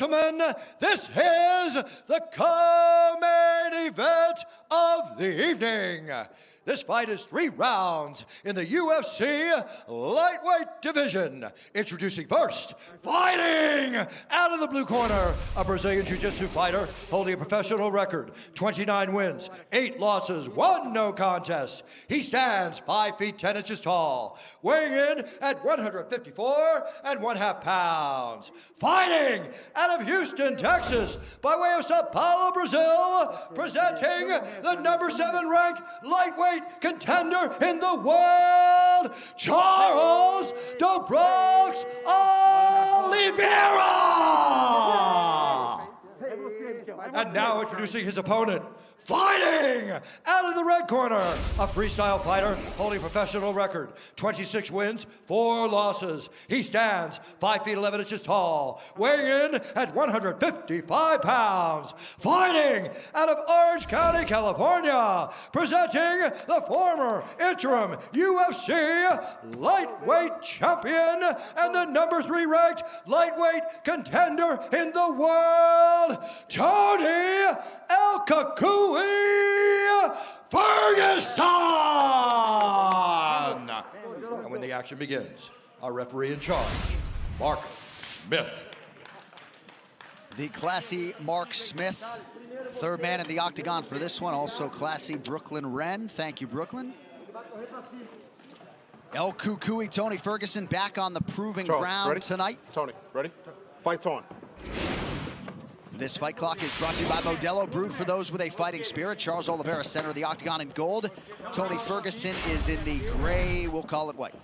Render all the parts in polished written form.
gentlemen, this is the co-main event of the evening. This fight is 3 rounds in the UFC lightweight division. Introducing first, fighting out of the blue corner, a Brazilian Jiu-Jitsu fighter holding a professional record, 29 wins, 8 losses, 1 no contest. He stands 5 feet 10 inches tall, weighing in at 154 1/2 pounds. Fighting out of Houston, Texas, by way of Sao Paulo, Brazil, presenting the number 7 ranked lightweight contender in the world, Charles Oliveira! And now introducing his opponent, fighting out of the red corner, a freestyle fighter holding a professional record, 26 wins, 4 losses. He stands 5 feet 11 inches tall, weighing in at 155 pounds. Fighting out of Orange County, California, presenting the former interim UFC lightweight champion and the number 3 ranked lightweight contender in the world, Tony El Kakui Ferguson! And when the action begins, our referee in charge, Mark Smith. The classy Mark Smith, third man in the octagon for this one. Also classy Brooklyn Wren. Thank you, Brooklyn. El Kukui, Tony Ferguson, back on the proving Charles, ground ready? tonight. Tony, ready? Fight's on. This fight clock is brought to you by Modelo, brewed for those with a fighting spirit. Charles Oliveira, center of the octagon in gold. Tony Ferguson is in the gray, we'll call it white.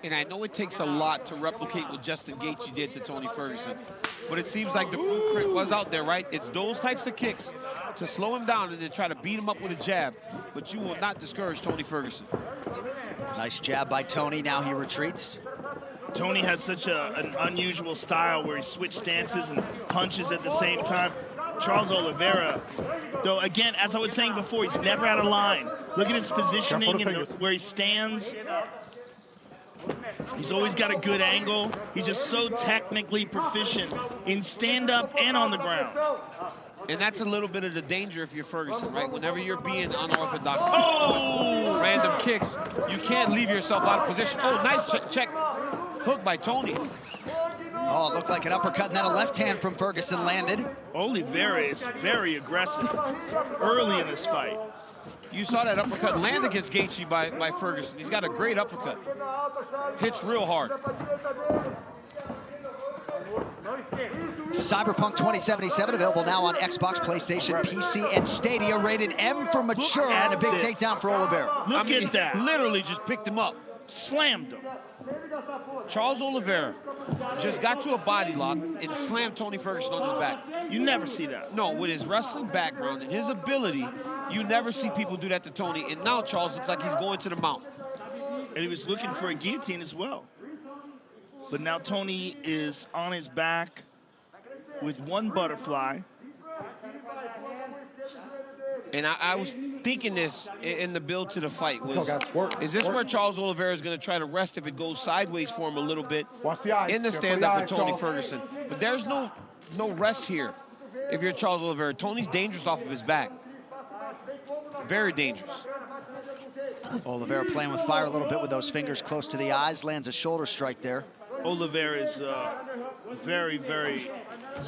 And I know it takes a lot to replicate what Justin Gaethje did to Tony Ferguson, but it seems like the blueprint was out there, right? It's those types of kicks to slow him down and then try to beat him up with a jab, but you will not discourage Tony Ferguson. Nice jab by Tony, now he retreats. Tony has such an unusual style where he switches stances and punches at the same time. Charles Oliveira, though, again, as I was saying before, he's never out of line. Look at his positioning and where he stands. He's always got a good angle. He's just so technically proficient in stand-up and on the ground. And that's a little bit of the danger if you're Ferguson, right? Whenever you're being unorthodox, random kicks, you can't leave yourself out of position. Oh, nice check hook by Tony. Oh, it looked like an uppercut, and then a left hand from Ferguson landed. Oliveira is very aggressive early in this fight. You saw that uppercut land against Gaethje by Ferguson. He's got a great uppercut. Hits real hard. Cyberpunk 2077 available now on Xbox, PlayStation, PC, and Stadia. Rated M for mature, and a big takedown for Oliveira. Look at that. Literally just picked him up. Slammed him. Charles Oliveira just got to a body lock and slammed Tony Ferguson on his back. You never see that. No, with his wrestling background and his ability, you never see people do that to Tony. And now Charles looks like he's going to the mount. And he was looking for a guillotine as well. But now Tony is on his back with one butterfly. And I was thinking this in the build to the fight. Is this where Charles Oliveira is going to try to rest if it goes sideways for him a little bit in the stand-up with Tony Ferguson? But there's no rest here if you're Charles Oliveira. Tony's dangerous off of his back. Very dangerous. Oliveira playing with fire a little bit with those fingers close to the eyes, lands a shoulder strike there. Oliveira is very, very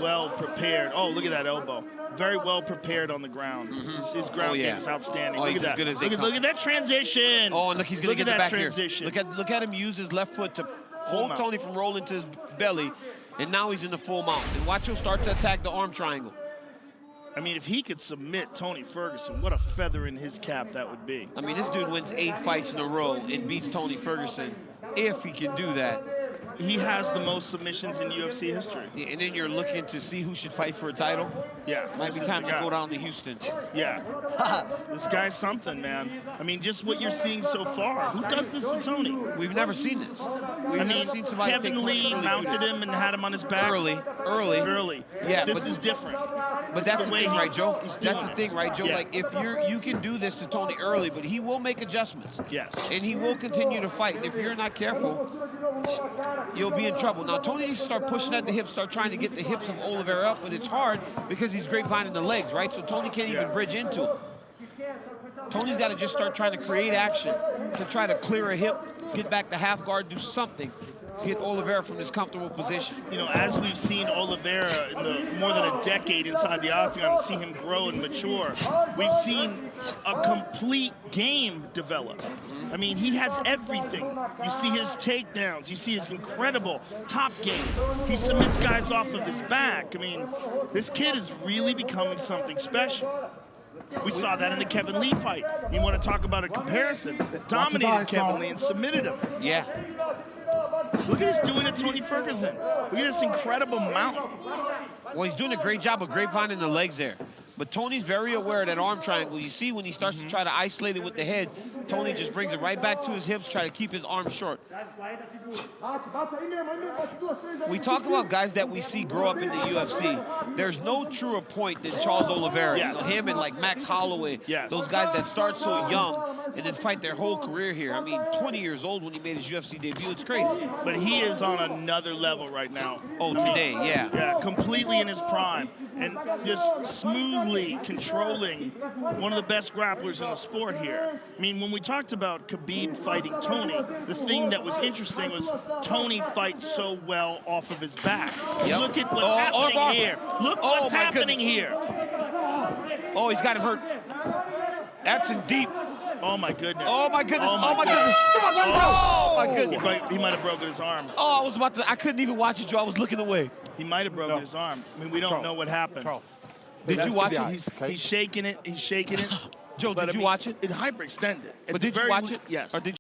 well prepared. Oh, look at that elbow. Very well prepared on the ground. His ground game is outstanding. Look at that. Look at that transition. Oh, and look, he's going to get the back transition. Here. Look at him use his left foot to hold Tony from rolling to his belly, and now he's in the full mount. And watch him start to attack the arm triangle. I mean, if he could submit Tony Ferguson, what a feather in his cap that would be. I mean, this dude wins 8 fights in a row and beats Tony Ferguson. If he can do that, he has the most submissions in UFC history. Yeah, and then you're looking to see who should fight for a title. Yeah. Might be time to go down to Houston. Yeah. This guy's something, man. I mean, just what you're seeing so far. Who does this to Tony? We've never seen this. We've never seen somebody Kevin Lee mounted him and had him on his back. Early. Yeah, this is different. But that's the thing, right, Joe? That's the thing, right, Joe? Yeah. Like, if you can do this to Tony early, but he will make adjustments. Yes. And he will continue to fight. If you're not careful, you'll be in trouble. Now, Tony needs to start pushing at the hips, start trying to get the hips of Oliveira up, but it's hard because he's grapevine in the legs, right? So Tony can't even bridge into him. Tony's got to just start trying to create action to try to clear a hip, get back to half guard, do something to get Oliveira from this comfortable position. You know, as we've seen Oliveira in the more than a decade inside the octagon and see him grow and mature, we've seen a complete game develop. I mean, he has everything. You see his takedowns. You see his incredible top game. He submits guys off of his back. I mean, this kid is really becoming something special. We saw that in the Kevin Lee fight. You want to talk about a comparison? Dominated Kevin Lee and submitted him. Yeah. Look at us doing it to Tony Ferguson. Look at this incredible mount. Well, he's doing a great job of grapevine in the legs there. But Tony's very aware of that arm triangle. You see when he starts to try to isolate it with the head, Tony just brings it right back to his hips, try to keep his arm short. We talk about guys that we see grow up in the UFC. There's no truer point than Charles Oliveira. Yes. You know, him and like Max Holloway, those guys that start so young and then fight their whole career here. I mean, 20 years old when he made his UFC debut. It's crazy. But he is on another level right now. Oh, today, yeah. Yeah, completely in his prime. And just smoothly controlling one of the best grapplers in the sport here. I mean, when we talked about Khabib fighting Tony, the thing that was interesting was Tony fights so well off of his back. Yep. Look at what's happening here. Look what's happening here. Oh, he's got him hurt. That's in deep. Oh, my goodness. Oh, my goodness. Oh, my goodness. Oh, my goodness. He might have broken his arm. Oh, I couldn't even watch it, Joe. I was looking away. He might have broken his arm. I mean, we don't know what happened. Charles. Did you watch it? He's shaking it. He's shaking it. Joe, did you watch it? It hyperextended. But did you watch it? Yes. Or did